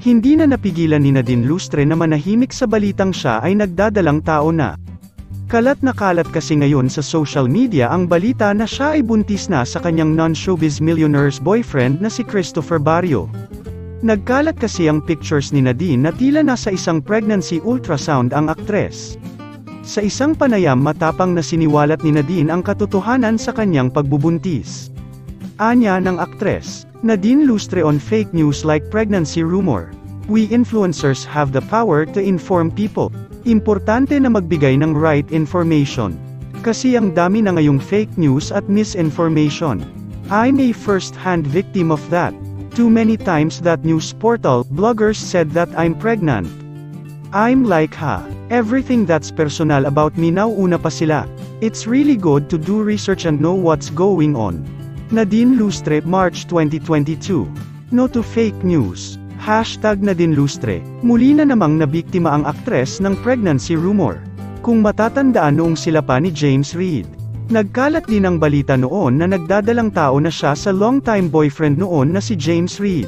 Hindi na napigilan ni Nadine Lustre na manahimik sa balitang siya ay nagdadalang tao na. Kalat na kalat kasi ngayon sa social media ang balita na siya ay buntis na sa kanyang non-showbiz millionaire's boyfriend na si Christopher Barrio. Nagkalat kasi ang pictures ni Nadine na tila nasa isang pregnancy ultrasound ang aktres. Sa isang panayam matapang na siniwalat ni Nadine ang katotohanan sa kanyang pagbubuntis. Anya ng aktres, Nadine Lustre on fake news like pregnancy rumor. We influencers have the power to inform people. Importante na magbigay ng right information. Kasi ang dami na ngayong fake news at misinformation. I'm a first-hand victim of that. Too many times that news portal bloggers said that I'm pregnant. I'm like everything that's personal about me now una pa sila. It's really good to do research and know what's going on. Nadine Lustre, March 2022. No to fake news. #Nadine Lustre. Muli na namang nabiktima ang aktres ng pregnancy rumor. Kung matatandaan noong sila pa ni James Reid. Nagkalat din ang balita noon na nagdadalang tao na siya sa long-time boyfriend noon na si James Reid.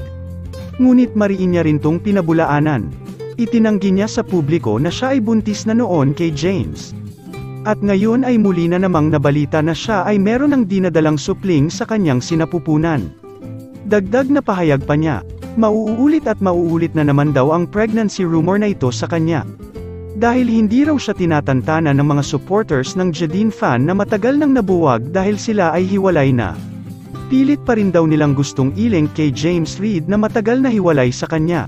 Ngunit mariin niya rin tong pinabulaanan. Itinanggi niya sa publiko na siya ay buntis na noon kay James. At ngayon ay muli na namang nabalita na siya ay meron ng dinadalang supling sa kanyang sinapupunan. Dagdag na pahayag pa niya, mauulit at mauulit na naman daw ang pregnancy rumor na ito sa kanya. Dahil hindi raw siya tinatantana ng mga supporters ng Jadine fan na matagal nang nabuwag dahil sila ay hiwalay na. Pilit pa rin daw nilang gustong iling kay James Reid na matagal na hiwalay sa kanya.